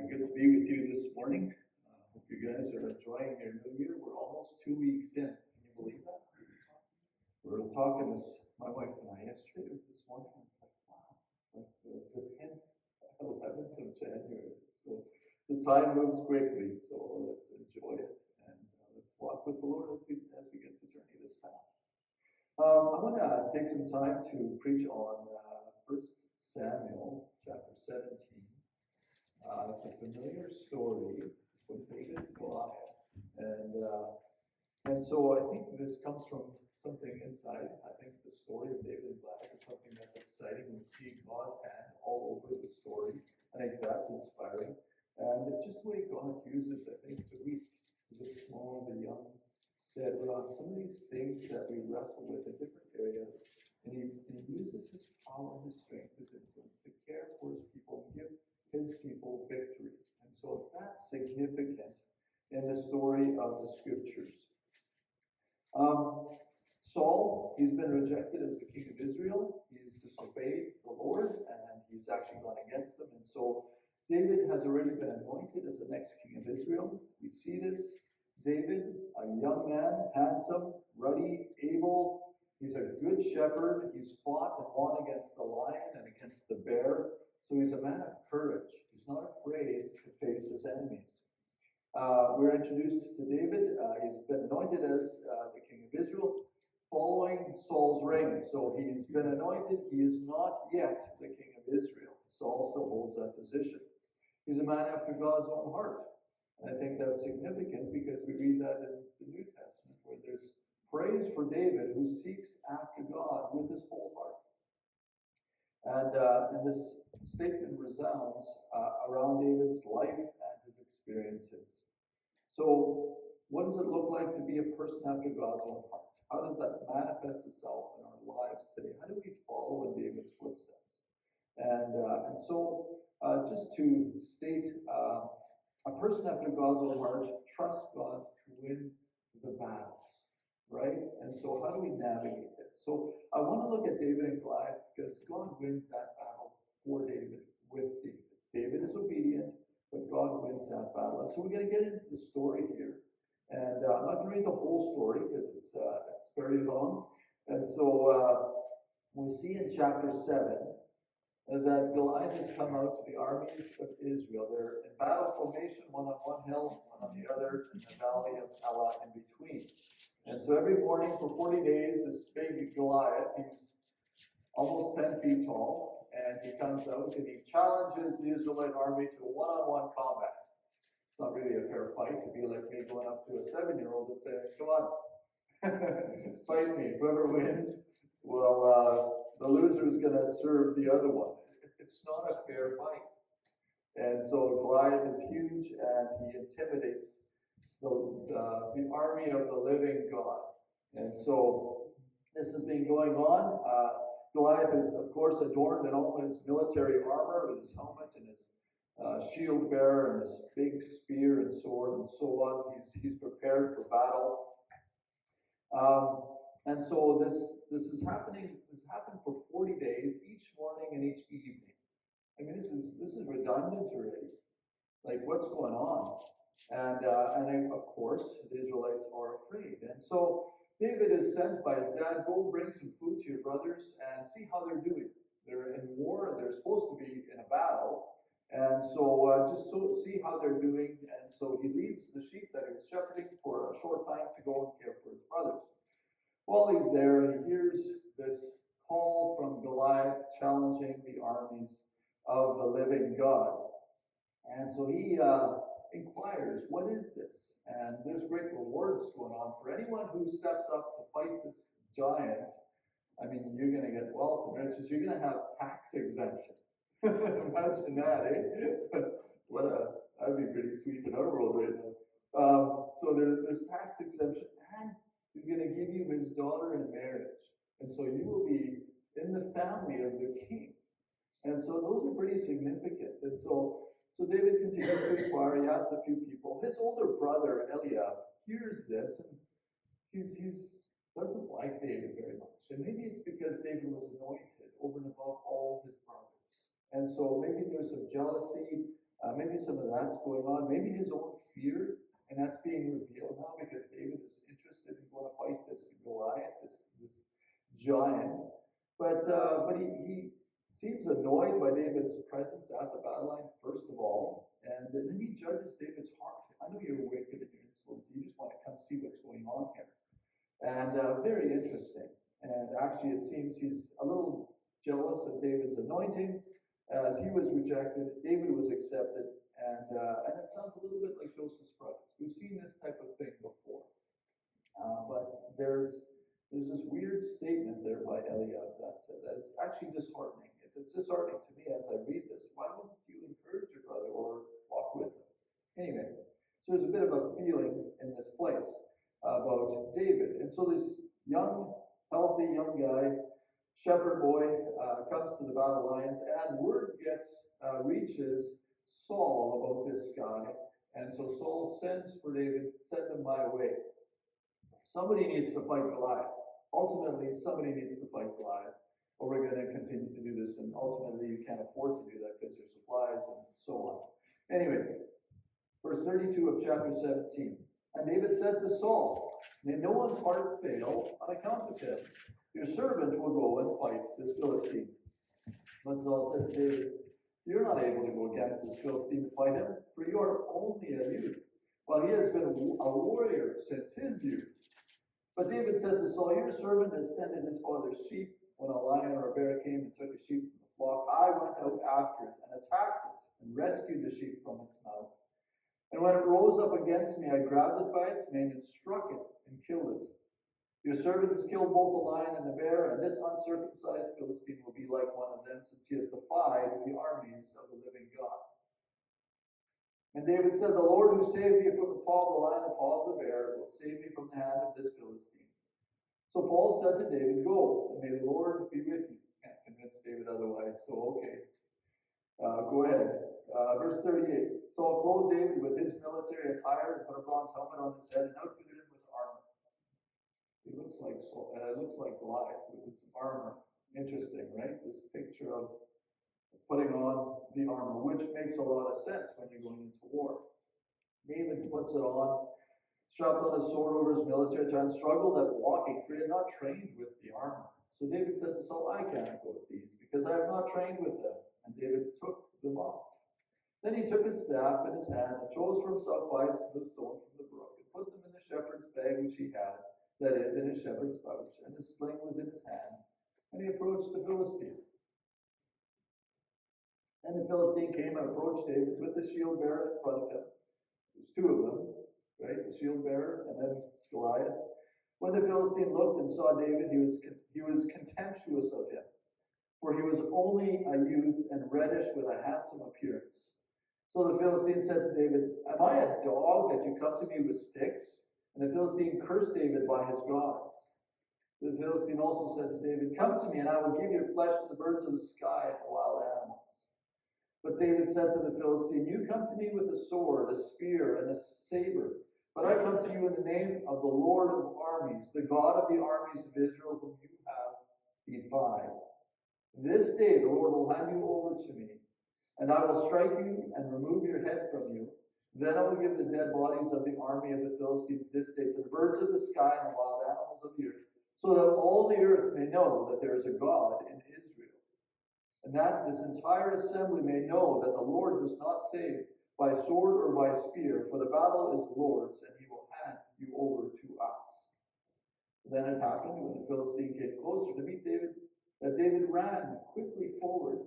Good to be with you this morning. Hope you guys are enjoying your new year. We're almost 2 weeks in. Can you believe that? We were talking this, my wife and I, yesterday or this morning. It's like, wow, it's like the 10th, 11th of January. So the time moves quickly. So let's enjoy it and let's walk with the Lord as we get to journey this path. I want to take some time to preach on 1 Samuel chapter 17. It's a familiar story with David and Goliath, and so I think this comes from something inside. I think the story of David and Goliath is something that's exciting. We see God's hand all over the story. I think that's inspiring, and it's just the way God uses. I think the weak, the small, the young, etc. Some of these things that we wrestle with in different areas, and he uses his power, his strength, his influence to care for his people and give his people victory. And so that's significant in the story of the scriptures. Saul, he's been rejected as the king of Israel. He's disobeyed the Lord and he's actually gone against them. And so David has already been anointed as the next king of Israel. We see this. David, a young man, handsome, ruddy, able. He's a good shepherd. He's fought and won against the lion and against the bear. So he's a man of courage. He's not afraid to face his enemies. We're introduced to David. He's been anointed as the king of Israel following Saul's reign. So he's been anointed. He is not yet the king of Israel. Saul still holds that position. He's a man after God's own heart. And I think that's significant because we read that in the New Testament where there's praise for David who seeks after God with his whole heart. And this statement resounds around David's life and his experiences. So, what does it look like to be a person after God's own heart? How does that manifest itself in our lives today? How do we follow in David's footsteps? And so, just to state, a person after God's own heart trusts God to win the battles, right? And so, how do we navigate this? So, I want to look at David and Goliath because God wins that battle for David with David. David is obedient, but God wins that battle. And so we're going to get into the story here. And I'm not going to read the whole story because it's very long. And so we see in chapter 7 that Goliath has come out to the armies of Israel. They're in battle formation, one on one hill, one on the other, in the valley of Elah in between. And so every morning for 40 days, this big Goliath, he's almost 10 feet tall, and he comes out and he challenges the Israelite army to a one-on-one combat. It's not really a fair fight to be like me going up to a 7-year-old and saying, come on, fight me. Whoever wins, well, the loser is going to serve the other one. It's not a fair fight. And so Goliath is huge and he intimidates the army of the living God. And so this has been going on. Goliath is, of course, adorned in all his military armor with his helmet and his shield bearer and his big spear and sword and so on. He's prepared for battle. And so this is happening. This happened for 40 days, each morning and each evening. I mean, this is redundant already. Like, what's going on? And then, of course, the Israelites are afraid. And so David is sent by his dad, go bring some food to your brothers and see how they're doing. They're in war. They're supposed to be in a battle. And so see how they're doing. And so he leaves the sheep that he was shepherding for a short time to go and care for his brothers. While he's there, he hears this call from Goliath challenging the armies of the living God. And so he inquires, what is this? And there's great rewards going on for anyone who steps up to fight this giant. I mean, you're going to get wealth and riches. You're going to have tax exemption. Imagine that, eh? That'd be pretty sweet in our world right now. So there's tax exemption, and he's going to give you his daughter in marriage. And so you will be in the family of the king. And so those are pretty significant. And so David continues to inquire. He asks a few people. His older brother, Eliab, hears this, and he doesn't like David very much. And maybe it's because David was anointed over and above all his brothers. And so maybe there's some jealousy Maybe some of that's going on. Maybe his own fear, and that's being revealed now because David is interested in going to fight this Goliath, this giant. But he seems annoyed by David's presence at the battle line, first of all, and then he judges David's heart. I know you're wicked and you're insolent. You just want to come see what's going on here. And very interesting. And actually, it seems he's a little jealous of David's anointing. As he was rejected, David was accepted. And it sounds a little bit like Joseph's brothers. We've seen this type of thing before. But there's this weird statement there by Eliab that's actually disheartening. It's disheartening to me as I read this. Why wouldn't you encourage your brother or walk with him? Anyway, so there's a bit of a feeling in this place about David. And so this young, healthy young guy, shepherd boy, comes to the battle lines, and word reaches Saul about this guy. And so Saul sends for David, send him my way. Somebody needs to fight Goliath. Ultimately, somebody needs to fight Goliath, or we're going to continue to do this, and ultimately you can't afford to do that because there's supplies and so on. Anyway, verse 32 of chapter 17. And David said to Saul, may no one's heart fail on account of him. Your servant will go and fight this Philistine. But Saul said to David, you're not able to go against this Philistine to fight him, for you are only a youth, while he has been a warrior since his youth. But David said to Saul, your servant has tended his father's sheep. When a lion or a bear came and took a sheep from the flock, I went out after it and attacked it and rescued the sheep from its mouth. And when it rose up against me, I grabbed it by its mane and struck it and killed it. Your servant has killed both the lion and the bear, and this uncircumcised Philistine will be like one of them, since he has defied the armies of the living God. And David said, the Lord who saved me from the paw of the lion and paw of the bear will save me from the hand of this Philistine. So Paul said to David, go, and may the Lord be with you. Can't convince David otherwise, so okay. Go ahead. Verse 38. Saul clothed David with his military attire and put a bronze helmet on his head and outfitted him with armor. It looks like Goliath with his armor. Interesting, right? This picture of putting on the armor, which makes a lot of sense when you're going into war. David puts it on, strapped on his sword over his military attire, and struggled at walking, for he had not trained with the armor. So David said to Saul, I can't go with these, because I have not trained with them. And David took them off. Then he took his staff in his hand and chose for himself 5 smooth stones from the brook and put them in the shepherd's bag which he had, that is, in his shepherd's pouch, and his sling was in his hand. And he approached the Philistine. And the Philistine came and approached David with the shield bearer in front of him. There's 2 of them, right? The shield bearer and then Goliath. When the Philistine looked and saw David, he was contemptuous of him, for he was only a youth and reddish with a handsome appearance. So the Philistine said to David, am I a dog that you come to me with sticks? And the Philistine cursed David by his gods. The Philistine also said to David, come to me, and I will give your flesh to the birds of the sky and the wild animals. But David said to the Philistine, you come to me with a sword, a spear, and a saber. But I come to you in the name of the Lord of armies, the God of the armies of Israel, whom you have defied. This day the Lord will hand you over to me, and I will strike you and remove your head from you. Then I will give the dead bodies of the army of the Philistines this day to the birds of the sky and the wild animals of the earth, so that all the earth may know that there is a God in Israel, and that this entire assembly may know that the Lord does not save by sword or by spear, for the battle is the Lord's, and he will hand you over to us. Then it happened, when the Philistine came closer to meet David, that David ran quickly forward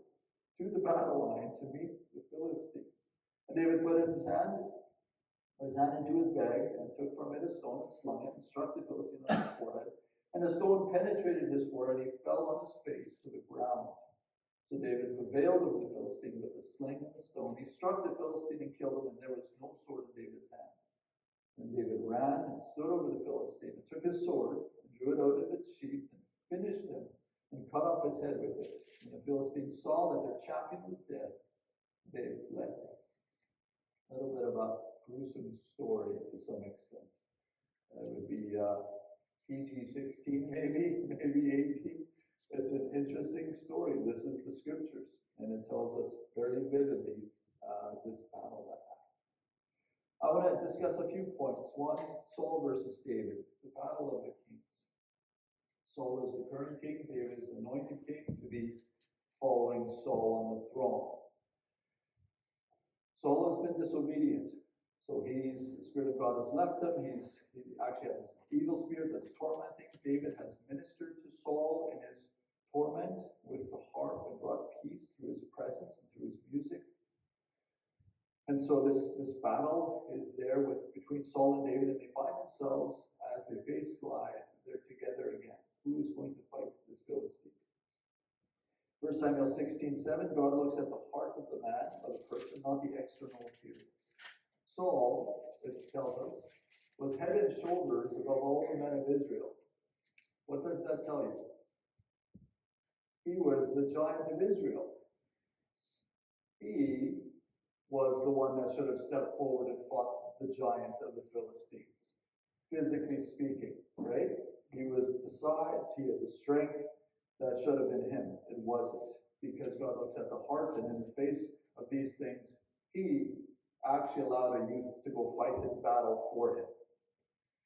to the battle line to meet the Philistine. And David put his hand into his bag, and took from it a stone and slung it, and struck the Philistine on his forehead. And the stone penetrated his forehead, and he fell on his face to the ground. So David prevailed over the Philistine with the sling and the stone. He struck the Philistine and killed him, and there was no sword in David's hand. And David ran and stood over the Philistine, and took his sword, and drew it out of its sheath, and finished him, and cut off his head with it. When the Philistines saw that their champion was dead, they fled. A little bit of a gruesome story to some extent. It would be PG-16, maybe 18. It's an interesting story. This is the scriptures, and it tells us very vividly this want to discuss a few points. One, Saul versus David, the battle of the kings. Saul is the current king, David is the anointed king to be following Saul on the throne. Saul has been disobedient. So the Spirit of God has left him. He actually has an evil spirit that's tormenting. David has ministered to Saul in his torment with the harp and brought peace through his presence and through his music. And so this battle is there between Saul and David, and they find themselves, as they face Goliath, they're together again. Who is going to fight this Philistine? 1 Samuel 16:7, God looks at the heart of the man, of the person, not the external appearance. Saul, it tells us, was head and shoulders above all the men of Israel. What does that tell you? He was the giant of Israel. He was the one that should have stepped forward and fought the giant of the Philistines, physically speaking, right? He was the size, he had the strength. That should have been him. It wasn't, because God looks at the heart, and in the face of these things, he actually allowed a youth to go fight his battle for him.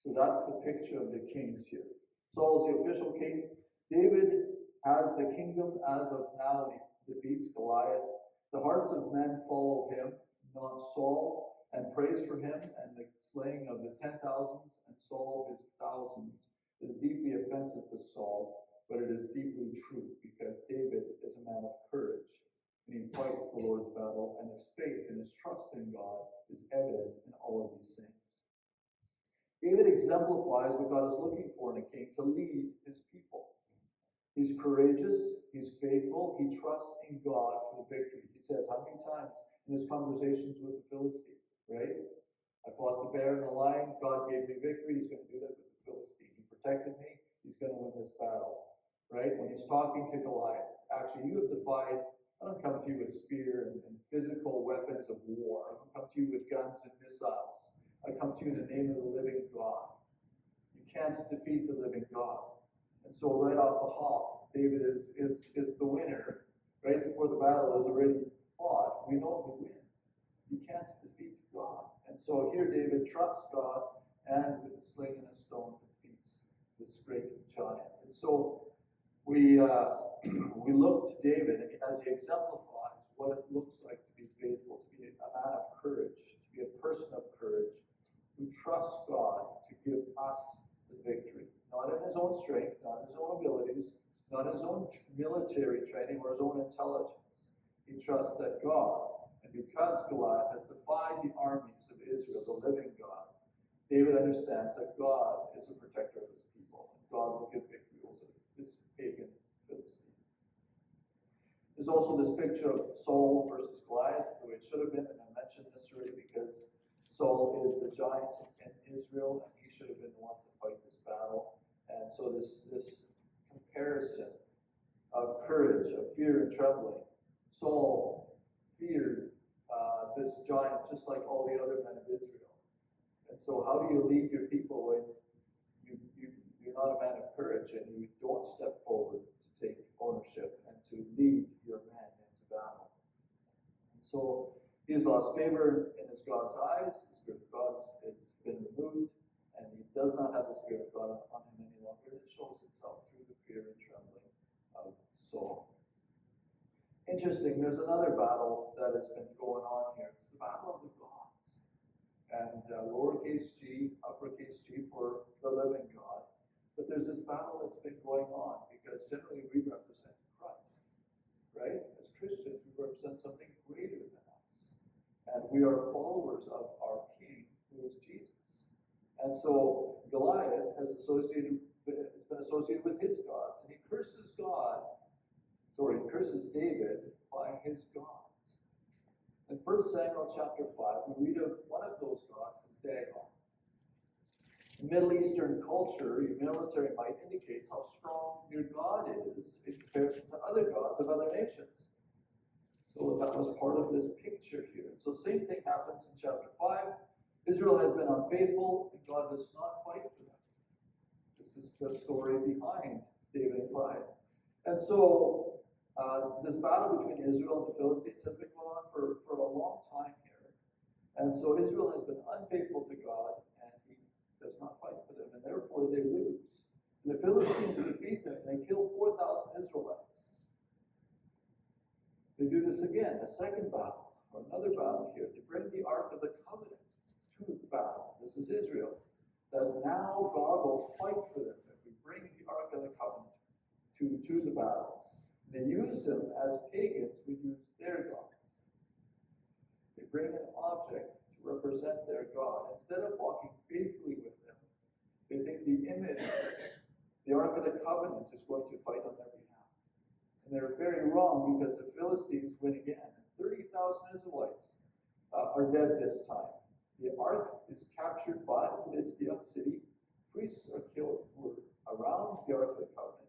So that's the picture of the kings here. Saul is the official king. David has the kingdom as of now, and he defeats Goliath. The hearts of men follow him, not Saul, and praise for him, and the slaying of the 10,000s and Saul his thousands is deeply offensive to Saul, but it is deeply true, because David is a man of courage, and he fights the Lord's battle, and his faith and his trust in God is evident in all of these things. David exemplifies what God is looking for in a king, to lead his people. He's courageous, he's faithful, he trusts in God for the victory. He says, how many times in his conversations with the Philistine, right? I fought the bear and the lion, God gave me victory, he's going to do that with the Philistine. He protected me, he's going to win this battle. Right? When he's talking to Goliath, actually, you have defied. I don't come to you with spear and physical weapons of war. I don't come to you with guns and missiles. I come to you in the name of the living God. You can't defeat the living God. And so right off the hop, David is the winner. Right before the battle is already fought, we know who wins. You can't defeat God. And so here David trusts God, and with a sling and a stone defeats this great giant. And so we look to David as he exemplifies what it looks like to be faithful, to be a man of courage, to be a person of courage, who trusts God to give us the victory. Not in his own strength, not in his own abilities, not in his own military training or his own intelligence. He trusts that God, and because Goliath has defied the armies of Israel, the living God, David understands that God is the protector of his people, and God will give victory over this pagan Philistine. There's also this picture of Saul versus Goliath, the way it should have been, and I mentioned this already because Saul is the giant in Israel, and he should have been the one to fight this battle. And so this comparison of courage, of fear and trembling. Saul feared this giant just like all the other men of Israel. And so how do you lead your people when you're not a man of courage and you don't step forward to take ownership and to lead your men into battle? And so he's lost favor in his God's eyes. The Spirit of God has been removed, and he does not have the Spirit of God on him any longer. It shows itself through the fear and trembling of Saul. Interesting, there's another battle that has been going on here. It's the battle of the gods. And lowercase g, uppercase G for the living God. But there's this battle that's been going on because generally we represent Christ, right? As Christians, we represent something greater than us. And we are followers of our King, who is Jesus. And so Goliath has been associated with his gods, and he curses David by his gods. In 1 Samuel chapter 5, we read of one of those gods is Dagon. In Middle Eastern culture, your military might indicates how strong your God is in comparison to other gods of other nations. So that was part of this picture here. So same thing happens in chapter 5. Israel has been unfaithful, and God does not fight for them. This is the story behind David and Goliath. And so this battle between Israel and the Philistines has been going on for a long time here. And so Israel has been unfaithful to God, and he does not fight for them, and therefore they lose. And the Philistines defeat them, and they kill 4,000 Israelites. They do this again, a second battle, or another battle here. They bring the Ark of the Covenant to the battle. This is Israel. That now God will fight for them if we bring the Ark of the Covenant to the battle. They use them as pagans would use their gods. They bring an object to represent their God. Instead of walking faithfully with them, they think the image, the Ark of the Covenant, is going to fight on their behalf. And they're very wrong, because the Philistines win again. 30,000 Israelites are dead this time. The Ark is captured by Philistia city. Priests are killed who are around the Ark of the Covenant.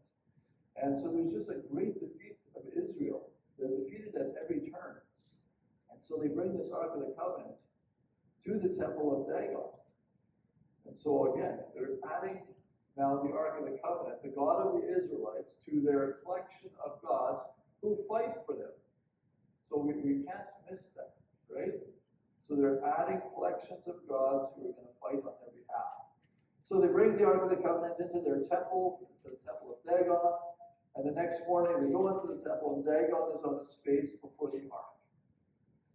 And so there's just a great defeat of Israel. They're defeated at every turn. And so they bring this Ark of the Covenant to the temple of Dagon. And so again, they're adding now the Ark of the Covenant, the God of the Israelites, to their collection of gods who fight for them. So we can't miss that, right? So they're adding collections of gods who are going to fight on their behalf. So they bring the Ark of the Covenant into their temple, into the temple of Dagon, and the next morning they go into the temple, and Dagon is on his face before the Ark,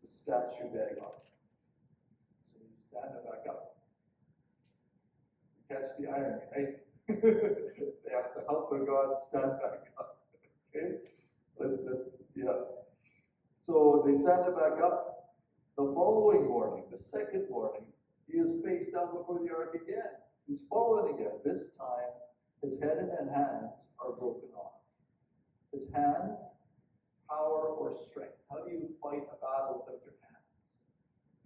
the statue Dagon. So he's standing back up. You catch the irony, right? They have to help their God stand back up. Okay? Yeah. So they stand it back up. The following morning, the second morning, he is face down before the Ark again. He's fallen again. This time, his head and hands are broken off. His hands, power or strength. How do you fight a battle without your hands?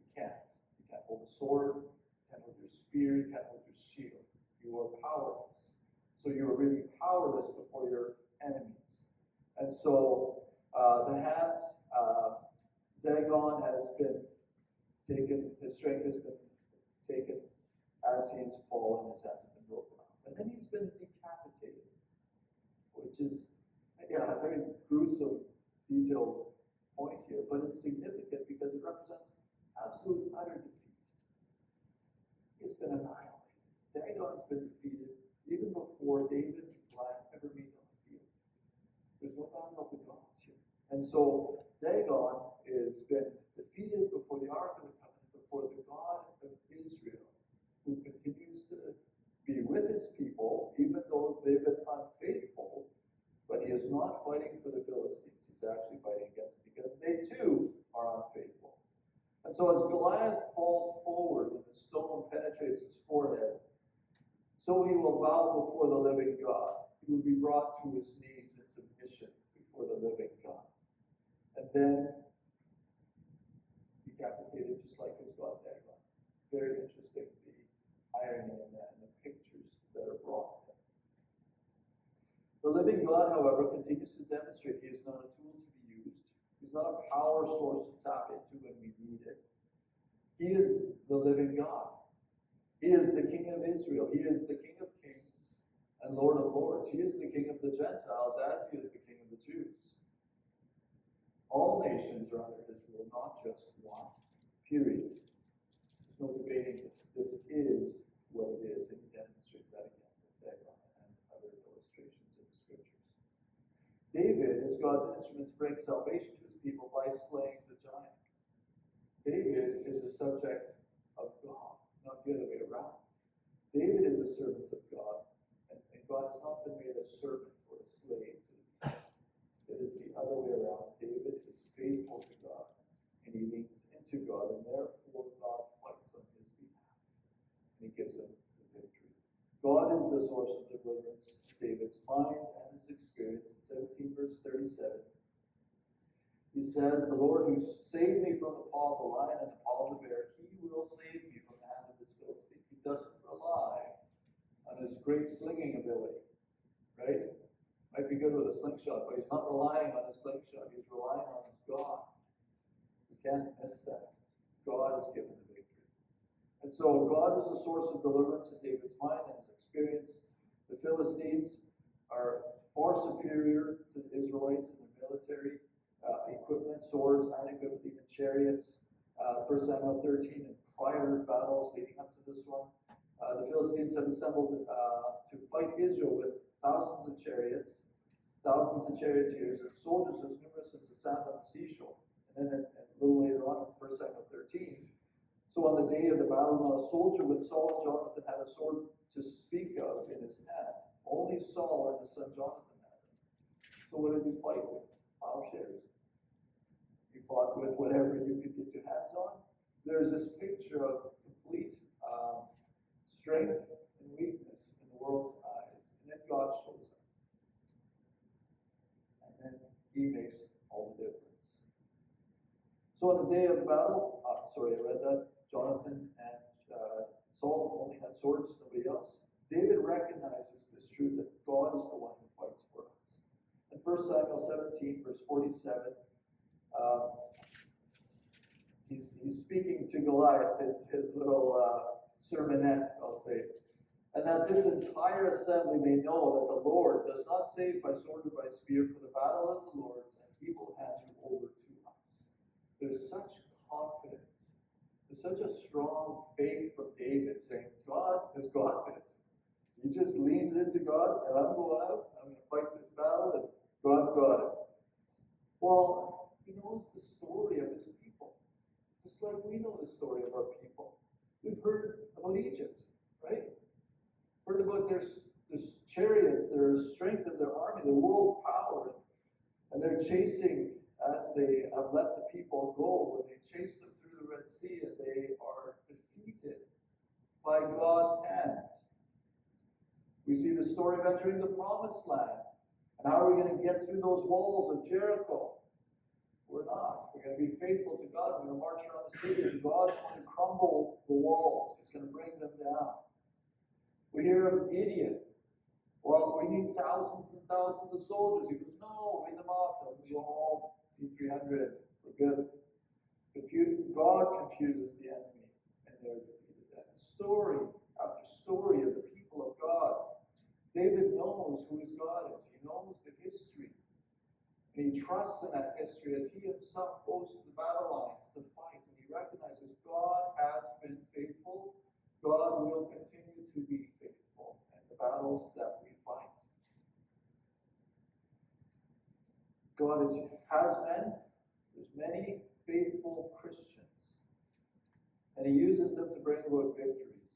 You can't. You can't hold a sword. You can't hold your spear. You can't hold your shield. You are powerless. So you are really powerless before your enemies. And so the hands, Dagon has been taken, his strength has been taken as he has fallen, his hands have been broken off. And then he's been decapitated, which is, a very gruesome, detailed point here, but it's significant because it represents absolute utter defeat. It's been annihilated. Dagon's been defeated even before David and Goliath ever meet on the field. There's no battle of the gods here. And so Dagon has been defeated before the Ark of the Covenant, before the God of Israel, who continues to be with his people, even though they've been unfaithful. But he is not fighting for the Philistines. He's actually fighting against them because they too are unfaithful. And so as Goliath falls forward and the stone penetrates his forehead, so he will bow before the living God. He will be brought to his knees in submission before the living God. And then decapitated just like his God Dagon. Very interesting, the irony in that and the pictures that are brought. The living God, however, continues to demonstrate he is not a tool to be used. He's not a power source to tap into when we need it. He is the living God. He is the King of Israel. He is the King of kings and Lord of lords. He is the King of the Gentiles as he is the King of the Jews. All nations are under his rule, not just one. Period. There's no debating this. This is what it is, and he demonstrates that again with Dagon and other illustrations in the scriptures. David is God's instrument to bring salvation to his people by slaying the giant. David is a subject of God, not the other way around. David is a servant of God, and God has not been made a servant or a slave to the people. It is the other way around. David is faithful to God, and he leans into God, and therefore God fights on his behalf, and he gives him the victory. God is the source of deliverance to David's mind and his experience. In 17 verse 37, he says, "The Lord who saved me from the paw of the lion and the paw of the bear, he will save me from the hand of this Philistine." He doesn't rely on his great slinging ability, right? Might be good with a slingshot, but he's not relying on his slingshot. He's relying on his God. You can't miss that. God has given the victory. And so God is the source of deliverance in David's mind and his experience. The Philistines are far superior to the Israelites in their military equipment, swords, iron equipment, even chariots. 1 1 Samuel 13 and prior battles leading up to this one. The Philistines have assembled to fight Israel with thousands of chariots, thousands of charioteers, and soldiers as numerous as the sand on the seashore. And then a little later on in 1 Samuel 13, so on the day of the battle, not a soldier with Saul and Jonathan had a sword to speak of in his hand. Only Saul and his son Jonathan had it. So what did he fight with? Plowshares. He fought with whatever you could get your hands on. There's this picture of complete strength and weakness in the world's eyes, and then God shows up. And then he makes all the difference. So on the day of battle, I read that, Jonathan and Saul only had swords, nobody else. David recognizes this truth that God is the one who fights for us. In 1 Samuel 17, verse 47, he's speaking to Goliath, his little sermonette, I'll say. And that this entire assembly may know that the Lord does not save by sword or by spear, for the battle is the Lord's, and he will hand you over to us. There's such confidence. There's such a strong faith from David saying, God has got this. He just leans into God, and I'm going out, I'm going to fight this battle, and God's got it. Well, he knows the story of his people, just like we know the story of our people. We've heard about Egypt, right? Heard about their chariots, their strength of their army, their world power, and they're chasing as they have let the people go, and they chase them through the Red Sea, and they are defeated by God's hand. We see the story of entering the Promised Land. And how are we going to get through those walls of Jericho? We're not. We're going to be faithful to God. We're going to march around the city, and God's going to crumble the walls. He's going to bring them down. We hear of Gideon. Well, we need thousands and thousands of soldiers. He goes, no, lead them off. They'll go home. We need 300. We're good. God confuses the enemy, and they're defeated. And story after story of the people of God. David knows who his God is. He knows the history. And he trusts in that history as he himself goes to the battle lines to fight. And he recognizes God has been faithful. God will continue to be faithful in the battles that we fight. God has been. There's many faithful Christians. And he uses them to bring about victories.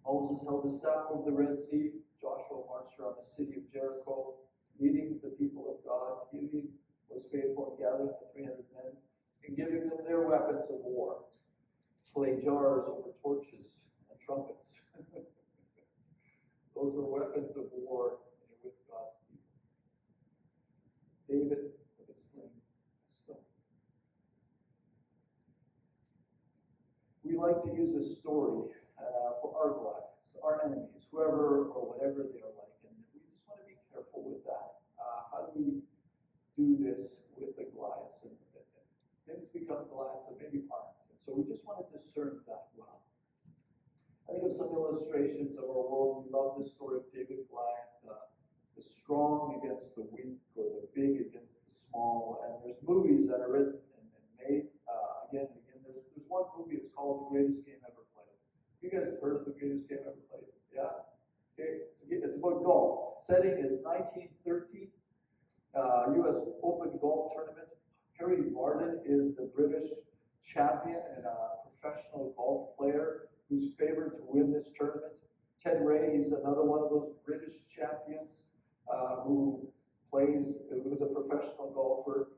Moses held the staff over the Red Sea. Joshua marched around the city of Jericho, leading the people of God. Gideon was faithful in gathering the 300 men and giving them their weapons of war. Clay jars over torches and trumpets. Those are weapons of war with God's people. David with a sling and stone. We like to use this story for our Goliaths, our enemies, whoever or whatever they are like. And we just want to be careful with that. How do we do this with the Goliaths? And things become Goliaths that maybe aren't. And so we just want to discern that well. I think of some illustrations of our world. We love this story of David Goliath, the strong against the weak, or the big against the small. And there's movies that are written and made again and again. There's one movie, it's called The Greatest Game Ever Played. You guys heard of The Greatest Game Ever Played? Yeah? Okay. It's about golf. Setting is 1930, U.S. Open Golf Tournament. Harry Vardon is the British champion and a professional golf player who's favored to win this tournament. Ted Ray, he's another one of those British champions who's a professional golfer.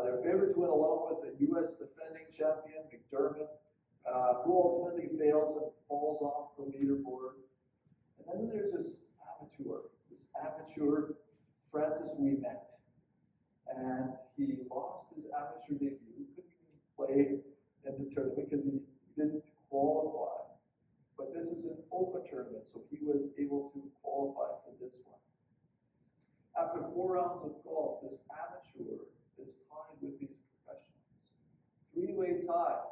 They're favored to win along with the U.S. defending champion, McDermott, who ultimately fails and falls off the leaderboard. And then there's this amateur, Francis Ouimet. And he lost his amateur debut. He couldn't even play in the tournament because he didn't qualify. But this is an open tournament, so he was able to qualify for this one. After 4 rounds of golf, this amateur is tied with these professionals. 3-way tie.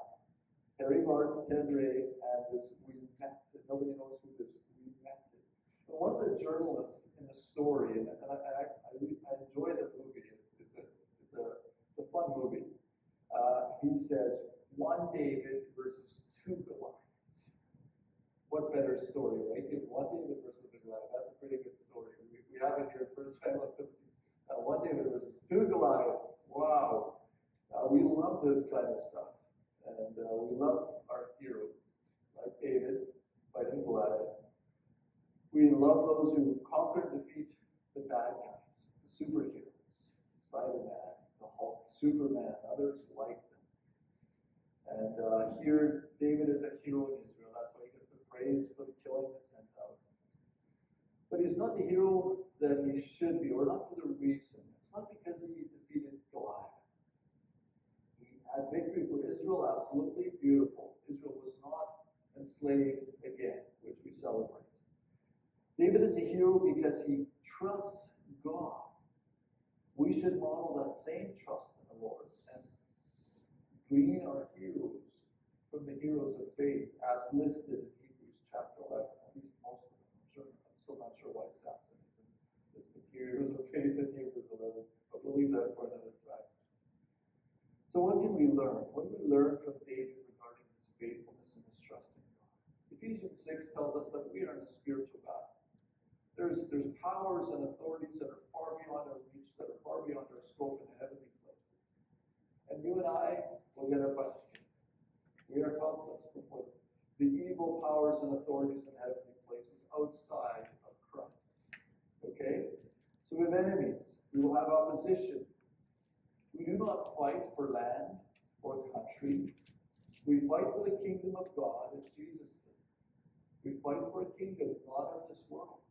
Harry Vardon, Ted Ray, and this Ouimet. Nobody knows who this Ouimet is. And one of the journalists in the story, and I enjoy the movie. It's a fun movie. He says, one David versus two Goliaths. What better story, right? If one David versus a Goliath, that's a pretty good story. We have it here in 1 Samuel 17. One David versus two Goliaths. Wow. We love this kind of stuff. And we love our heroes, like David fighting Goliath. We love those who conquer and defeat the bad guys, the superheroes, Spider-Man, the Hulk, Superman, others like them. And here, David is a hero in Israel. That's why he gets the praise for the killing of 10,000. But he's not the hero that he should be, or not for the reason. It's not because he defeated Goliath. He had victory for Israel, absolutely beautiful. Israel was not enslaved again, which we celebrate. David is a hero because he trusts God. We should model that same trust in the Lord and glean our heroes from the heroes of faith as listed in Hebrews chapter 11, at least most of them. I'm still not sure why Samson is the heroes of faith in Hebrews 11, but we'll leave that for another time. So what can we learn? What do we learn from David regarding his faithfulness and his trust in God? Ephesians 6 tells us that we are in a spiritual battle. There's powers and authorities that are far beyond our reach, that are far beyond our scope in heavenly places. And you and I will get our butts kicked. We are helpless before the evil powers and authorities in heavenly places outside of Christ. Okay? So we have enemies. We will have opposition. We do not fight for land or country. We fight for the kingdom of God as Jesus did. We fight for a kingdom not of this world.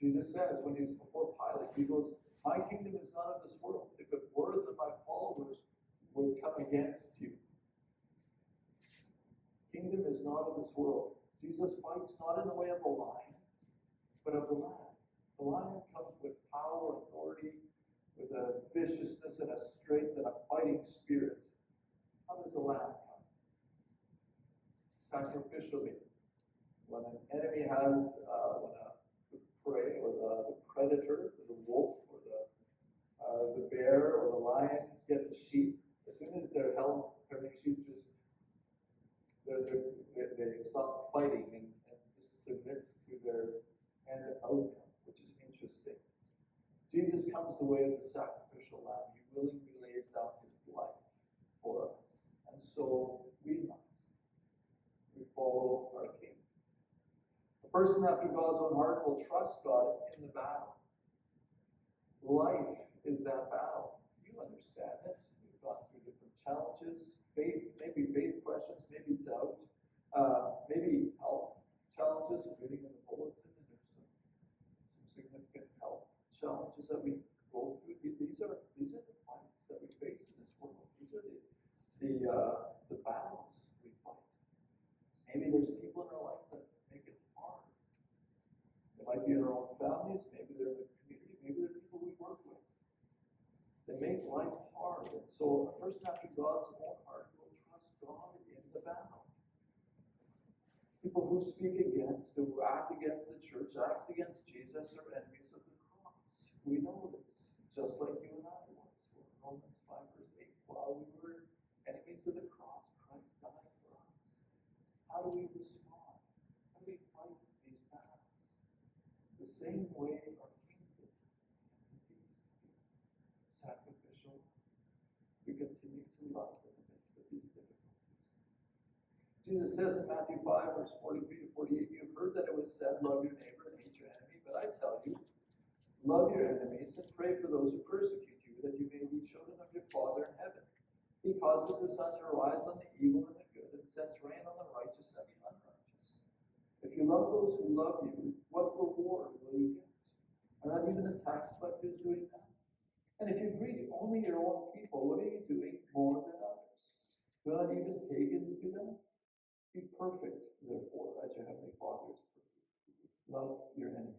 Jesus says when he's before Pilate, he goes, my kingdom is not of this world. If it were, then my followers would come against you. Kingdom is not of this world. Jesus fights not in the way of a lion, but of the lamb. The lion comes with power, authority, with a viciousness and a strength and a fighting spirit. How does the lamb come? Sacrificially. When an enemy has, when a prey or the predator, the wolf or the bear or the lion gets a sheep, as soon as they're held, turning sheep just they stop fighting and just submit to their end outcome, which is interesting. Jesus comes the way of the sacrificial lamb. He willingly lays down his life for us. And so we must. We follow our King. A person after God's own heart will trust God in the battle. Life is that battle. You understand this. You've gone through different challenges, faith, maybe faith questions, maybe doubt, maybe health challenges. Reading in the bulletin, and there's some significant health challenges that we go through. These are the fights that we face in this world. These are the battles we fight. Maybe there's people in our life that make it hard. It might be in our own families, maybe they're in the community, maybe they're people we work with. They make life hard. And so a person after God's own heart will trust God in the battle. People who speak against, who act against the church, act against Jesus, are enemies of the cross. We know this, just like you and I once were. Romans 5 verse 8. While we were enemies of the cross, Christ died for us. How do we respond? How do we fight these battles? The same way our King did. Sacrificial. We continue to love in the midst of these difficulties. Jesus says in Matthew 5, verse 43 to 48, you've heard that it was said, love your neighbor and hate your enemy, but I tell you, love your enemies and pray for those who persecute you, that you may be children of your Father in heaven. He causes the sun to rise on the evil and the good, and sends rain on the righteous and the unrighteous. If you love those who love you, what reward will you get? Are not even the tax collectors doing that? And if you greet only your own people, what are you doing more than others? Do not even pagans do that? Be perfect, therefore, as your heavenly Father is perfect. Love your enemies.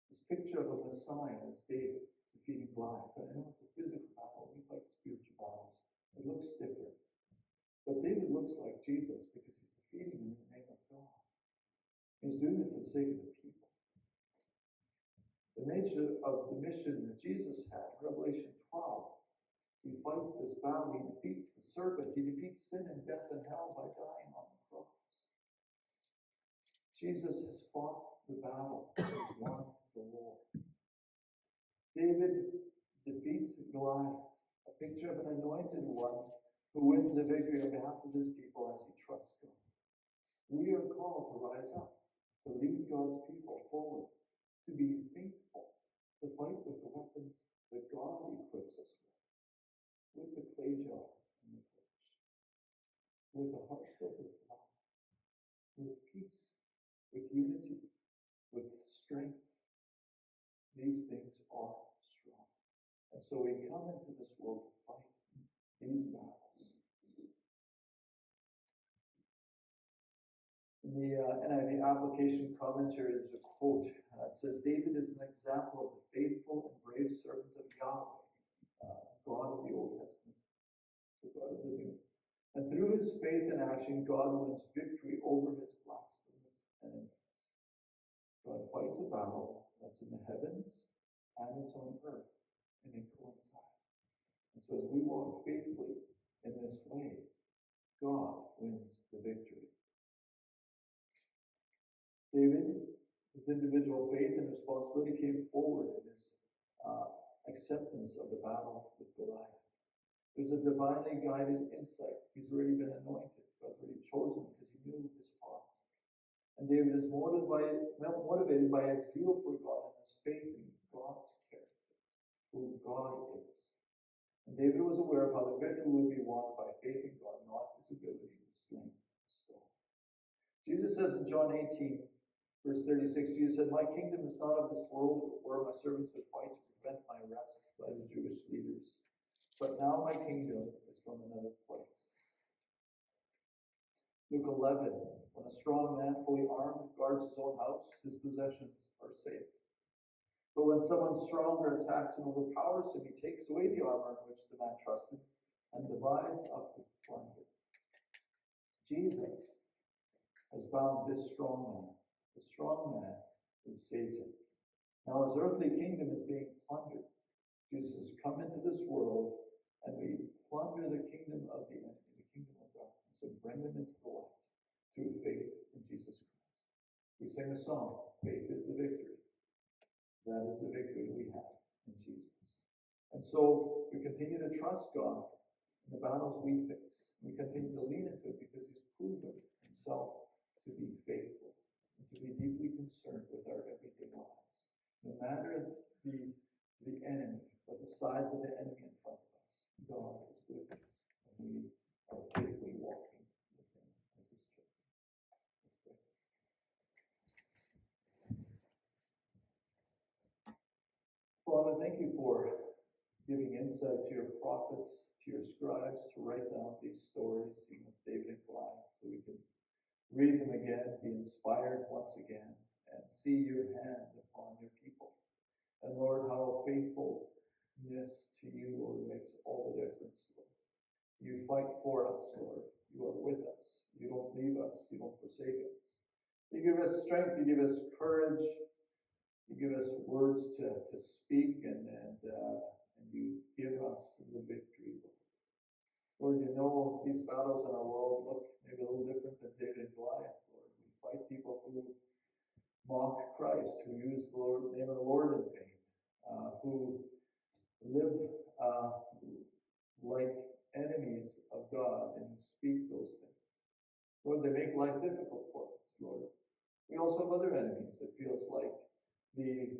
This picture of a Messiah is David defeating Goliath. I know it's a physical battle. We fight spiritual battles. It looks different. But David looks like Jesus because he's defeating him in the name of God. He's doing it for the sake of the people. The nature of the mission that Jesus had, Revelation 12, he fights this battle. He defeats the serpent. He defeats sin and death and hell by dying on the cross. Jesus has fought the battle. He's won the war. David defeats Goliath, a picture of an anointed one who wins the victory on behalf of his people as he trusts God. We are called to rise up, to lead God's people forward, to be faithful, to fight with the weapons that God equips us with the clay jar and the torch, with a heart filled with love, with peace, with unity, with strength. These things are strong. And so we come into this world to fight these battles. In the NIV application commentary, there's a quote. It says, David is an example of the faithful and brave servant of Yahweh, God of the Old Testament, the God of the New. And through his faith and action, God wins victory over his blasphemous enemies. God fights a battle that's in the heavens and it's on earth, and they coincide. And so as we walk faithfully in this way, God wins the victory. David, his individual faith and responsibility came forward in his acceptance of the battle with Goliath. There's a divinely guided insight. He's already been anointed. God's already chosen because he knew his part. And David is motivated by his zeal for God and his faith in God's character, who God is. And David was aware of how the victory would be won by faith in God, not his ability to strength his soul. Jesus says in John 18, verse 36, Jesus said, My kingdom is not of this world, where my servants would fight to prevent my rest by the Jewish leaders. But now my kingdom is from another place. Luke 11, when a strong man, fully armed, guards his own house, his possessions are safe. But when someone stronger attacks and overpowers him, he takes away the armor in which the man trusted and divides up his plunder. Jesus has bound this strong man. The strong man is Satan. Now his earthly kingdom is being plundered. Jesus has come into this world and we plunder the kingdom of the enemy, the kingdom of darkness, and bring them into the light through faith in Jesus Christ. We sing a song, Faith is the Victory. That is the victory we have in Jesus. And so we continue to trust God in the battles we face. We continue to lean into it because he's proven himself to be faithful and to be deeply concerned with our everyday lives. No matter the enemy, but the size of the enemy in front of us, God is with us, and we are faithfully walking with him as his children. Father, thank you for giving insight to your prophets, to your scribes, to write down these stories, of David and Goliath, so we can read them again, be inspired once again, and see your hand upon your people. And Lord, how faithfulness to you, Lord, makes all the difference, Lord. You fight for us, Lord. You are with us. You don't leave us. You don't forsake us. You give us strength. You give us courage. You give us words to speak, and you give us the victory, Lord. Lord, you know these battles in our world look maybe a little different than David and Goliath, Lord. We fight people who mock Christ, who use the name of the Lord in vain, who live like enemies of God and speak those things. Lord, they make life difficult for us, Lord. We also have other enemies. It feels like the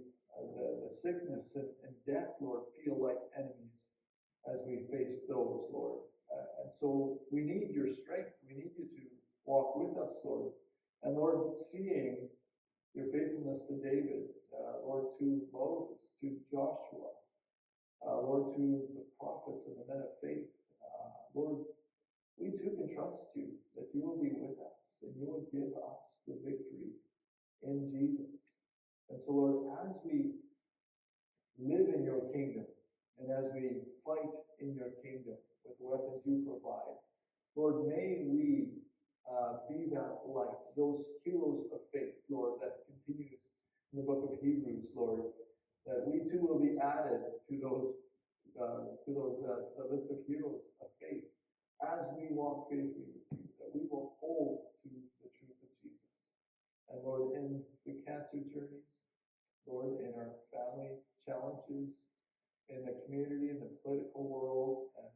sickness and death, Lord, feel like enemies as we face those, Lord. And so we need your strength. We need you to walk with us, Lord. And Lord, seeing your faithfulness to David, Lord, to Moses, to Joshua, Lord, to the prophets and the men of faith, Lord, we too can trust you that you will be with us and you will give us the victory in Jesus. And so, Lord, as we live in your kingdom and as we fight in your kingdom with the weapons you provide, Lord, may we be that light, those heroes of faith, Lord, that continues in the book of Hebrews, Lord, that we too will be added to the list of heroes walk faithfully with you, that we will hold to the truth of Jesus. And Lord, in the cancer journeys, Lord, in our family challenges, in the community, in the political world, and